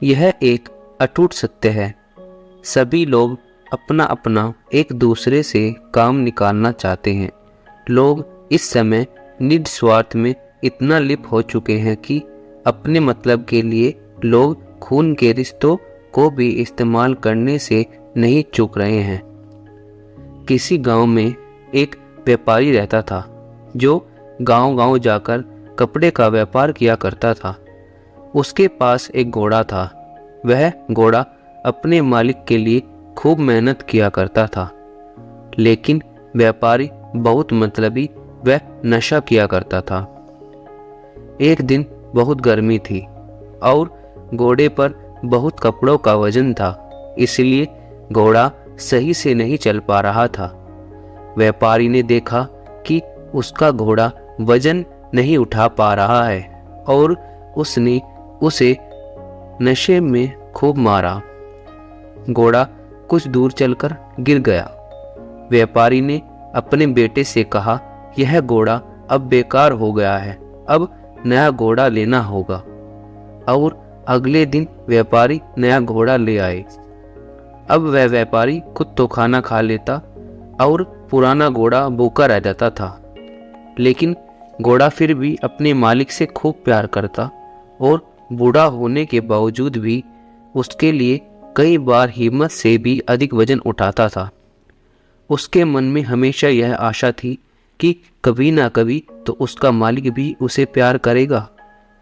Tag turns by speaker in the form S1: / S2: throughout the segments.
S1: यह एक अटूट सत्य है। सभी लोग अपना अपना एक दूसरे से काम निकालना चाहते हैं। लोग इस समय निस्वार्थ में इतना लिप्त हो चुके हैं कि अपने मतलब के लिए लोग खून के रिश्तों को भी इस्तेमाल करने से नहीं चूक रहे हैं। किसी गांव में एक व्यापारी रहता था जो गांव-गांव जाकर कपड़े का व्यापार किया करता था। उसके पास एक घोड़ा था। वह घोड़ा अपने मालिक के लिए खूब मेहनत किया करता था, लेकिन व्यापारी बहुत मतलबी व नशा किया करता था। एक दिन बहुत गर्मी थी और घोड़े पर बहुत कपड़ों का वजन था, इसलिए घोड़ा सही से नहीं चल पा रहा था। व्यापारी ने देखा कि उसका घोड़ा वजन नहीं उठा पा रहा है और उसने उसे नशे में खूब मारा। घोड़ा कुछ दूर चलकर गिर गया। व्यापारी ने अपने बेटे से कहा, यह घोड़ा अब बेकार हो गया है, अब नया घोड़ा लेना होगा। और अगले दिन व्यापारी नया घोड़ा ले आए। अब वह व्यापारी खुद तो खाना खा लेता और पुराना घोड़ा भूखा रह जाता था, लेकिन घोड़ा फिर भी अपने मालिक से खूब प्यार करता और बूढ़ा होने के बावजूद भी उसके लिए कई बार हिम्मत से भी अधिक वजन उठाता था। उसके मन में हमेशा यह आशा थी कि कभी ना कभी तो उसका मालिक भी उसे प्यार करेगा।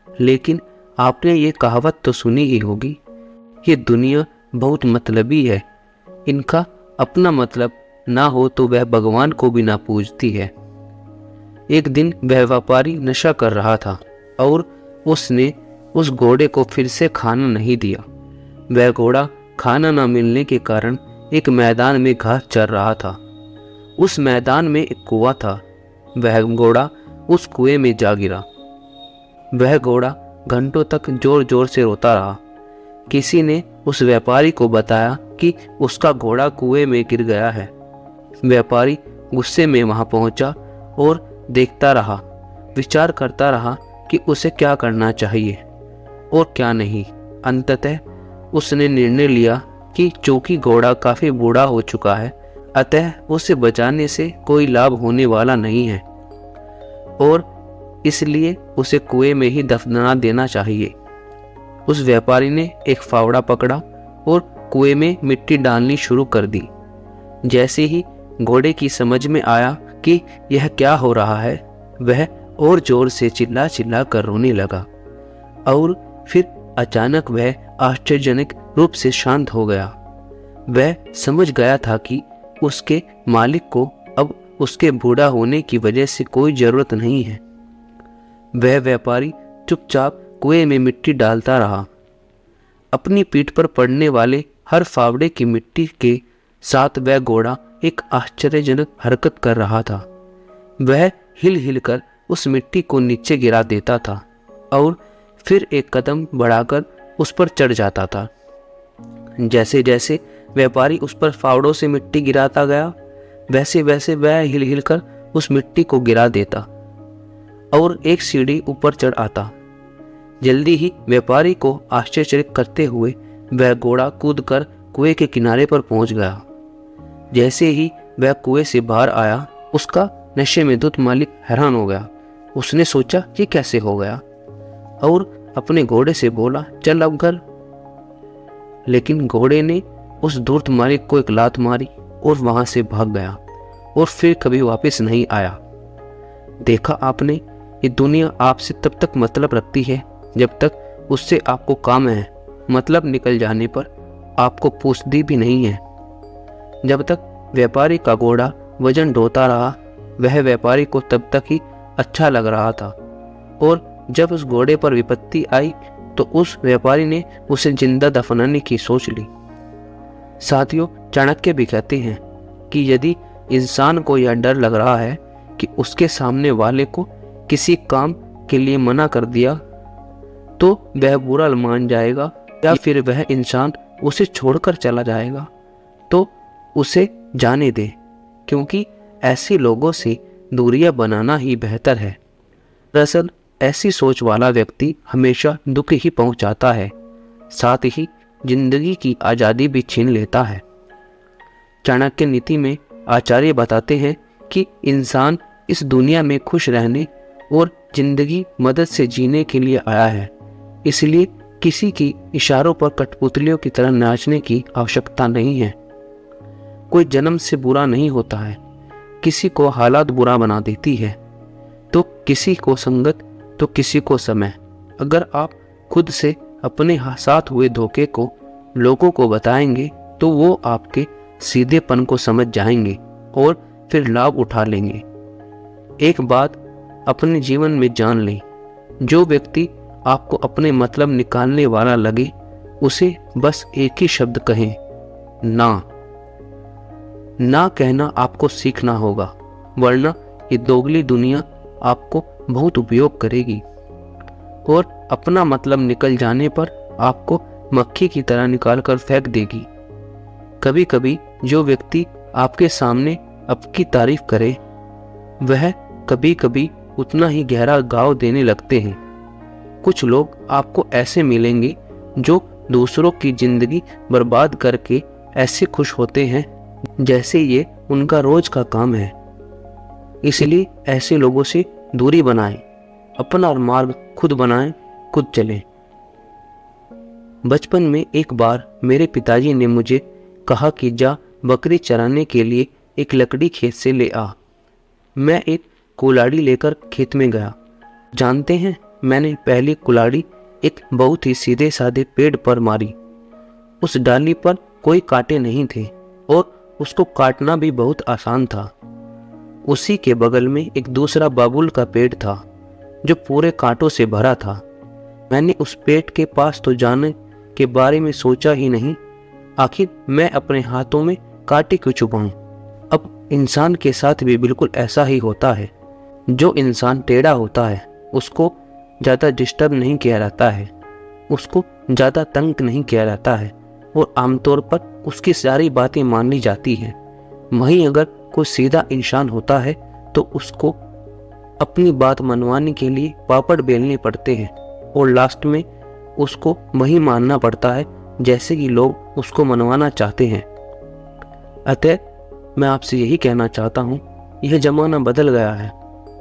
S1: लेकिन आपने ये कहावत तो सुनी ही होगी, ये दुनिया बहुत मतलबी है, इनका अपना मतलब ना हो तो वह भगवान को भी ना पूजती है। एक दिन वह व्यापारी नशा कर रहा था और उसने उस घोड़े को फिर से खाना नहीं दिया। वह घोड़ा खाना न मिलने के कारण एक मैदान में घास चर रहा था। उस मैदान में एक कुआं था। वह घोड़ा उस कुएं में जा गिरा। वह घोड़ा घंटों तक जोर जोर से रोता रहा। किसी ने उस व्यापारी को बताया कि उसका घोड़ा कुएं में गिर गया है। व्यापारी गुस्से में वहां पहुंचा और देखता रहा, विचार करता रहा कि उसे क्या करना चाहिए और क्या नहीं। अंततः उसने निर्णय लिया कि चूंकि घोड़ा काफी बूढ़ा हो चुका है, अतः उसे बचाने से कोई लाभ होने वाला नहीं है और इसलिए उसे कुएं में ही दफना देना चाहिए। उस व्यापारी ने एक फावड़ा पकड़ा और कुएं में मिट्टी डालनी शुरू कर दी। जैसे ही घोड़े की समझ में आया कि यह क्या हो रहा है, वह और जोर से चिल्ला चिल्ला कर रोने लगा और फिर अचानक वह आश्चर्यजनक रूप से शांत हो गया। वह समझ गया था कि उसके मालिक को अब उसके बूढ़ा होने की वजह से कोई जरूरत नहीं है। वह व्यापारी चुपचाप कुएं में मिट्टी डालता रहा। अपनी पीठ पर पड़ने वाले हर फावड़े की मिट्टी के साथ वह घोड़ा एक आश्चर्यजनक हरकत कर रहा था। वह हिल हिल कर उस मिट्टी को नीचे गिरा देता था और फिर एक कदम बढ़ाकर उस पर चढ़ जाता था। जैसे जैसे व्यापारी उस पर फावड़ों से मिट्टी गिराता गया, वैसे वैसे वह हिल हिल कर उस मिट्टी को गिरा देता और एक सीढ़ी ऊपर चढ़ आता। जल्दी ही व्यापारी को आश्चर्यचकित करते हुए वह घोड़ा कूदकर कुएं के किनारे पर पहुंच गया। जैसे ही वह कुएं से बाहर आया, उसका नशे में धुत मालिक हैरान हो गया। उसने सोचा ये कैसे हो गया और अपने घोड़े से बोला, चल अब घर। लेकिन घोड़े ने उस धूर्त मालिक को एक लात मारी और वहां से भाग गया और फिर कभी वापस नहीं आया। देखा आपने, ये दुनिया आपसे तब तक मतलब रखती है जब तक उससे आपको काम है। मतलब निकल जाने पर आपको पूछती भी नहीं है। जब तक व्यापारी का घोड़ा वजन ढोता रहा, वह व्यापारी को तब तक ही अच्छा लग रहा था और जब उस घोड़े पर विपत्ति आई तो उस व्यापारी ने उसे जिंदा दफनाने की सोच ली। साथियों, चाणक्य भी कहते हैं कि यदि इंसान को यह डर लग रहा है कि उसके सामने वाले को किसी काम के लिए मना कर दिया तो वह बुरा मान जाएगा या फिर वह इंसान उसे छोड़कर चला जाएगा, तो उसे जाने दे, क्योंकि ऐसे लोगों से दूरियां बनाना ही बेहतर है। दरअसल ऐसी सोच वाला व्यक्ति हमेशा दुख ही पहुंचाता है। साथ ही जिंदगी की आज़ादी भी छीन लेता है। चाणक्य नीति में आचार्य बताते हैं कि इंसान इस दुनिया में खुश रहने और जिंदगी मदद से जीने के लिए आया है, इसलिए किसी की इशारों पर कठपुतलियों की तरह नाचने की आवश्यकता नहीं है। कोई जन्म से बुरा नहीं होता है, किसी को हालात बुरा बना देती है, तो किसी को संगत तो किसी को समय। अगर आप खुद से अपने साथ हुए धोखे को लोगों को बताएंगे तो वो आपके सीधेपन को समझ जाएंगे और फिर लाभ उठा लेंगे। एक बात अपने जीवन में जान लें, जो व्यक्ति आपको अपने मतलब निकालने वाला लगे उसे बस एक ही शब्द कहें, ना। ना कहना आपको सीखना होगा, वरना ये दोगली दुनिया आपको बहुत उपयोग करेगी और अपना मतलब निकल जाने पर आपको मक्खी की तरह निकाल कर फेंक देगी। कभी कभी जो व्यक्ति आपके सामने आपकी तारीफ करे वह कभी कभी उतना ही गहरा घाव देने लगते हैं। कुछ लोग आपको ऐसे मिलेंगे जो दूसरों की जिंदगी बर्बाद करके ऐसे खुश होते हैं जैसे ये उनका रोज का काम है। इसलिए ऐसे लोगों से दूरी बनाएं, अपना मार्ग खुद बनाएं, खुद चलें। बचपन में एक बार मेरे पिताजी ने मुझे कहा कि जा बकरी चराने के लिए एक लकड़ी खेत से ले आ। मैं एक कुल्हाड़ी लेकर खेत में गया। जानते हैं, मैंने पहली कुल्हाड़ी एक बहुत ही सीधे साधे पेड़ पर मारी। उस डाली पर कोई कांटे नहीं थे और उसको काटना भी बहुत आसान था। उसी के बगल में एक दूसरा बाबुल का पेड़ था जो पूरे कांटों से भरा था। मैंने उस पेड़ के पास तो जाने के बारे में सोचा ही नहीं। आखिर मैं अपने हाथों में कांटे क्यों छुपाऊं? अब इंसान के साथ भी बिल्कुल ऐसा ही होता है। जो इंसान टेढ़ा होता है उसको ज़्यादा डिस्टर्ब नहीं किया जाता है, उसको ज़्यादा तंग नहीं किया जाता है और आमतौर पर उसकी सारी बातें मान ली जाती हैं। वहीं अगर कोई सीधा इंसान होता है तो उसको अपनी बात मनवाने के लिए पापड़ बेलने पड़ते हैं और लास्ट में उसको वही मानना पड़ता है जैसे कि लोग उसको मनवाना चाहते हैं। अतः मैं आपसे यही कहना चाहता हूँ, यह ज़माना बदल गया है,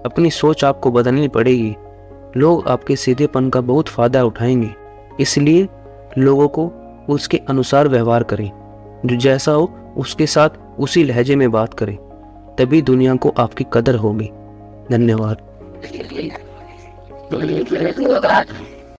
S1: अपनी सोच आपको बदलनी पड़ेगी। लोग आपके सीधेपन का बहुत फ़ायदा उठाएंगे, इसलिए लोगों को उसके अनुसार व्यवहार करें। जो जैसा हो उसके साथ उसी लहजे में बात करें, तभी दुनिया को आपकी कदर होगी। धन्यवाद।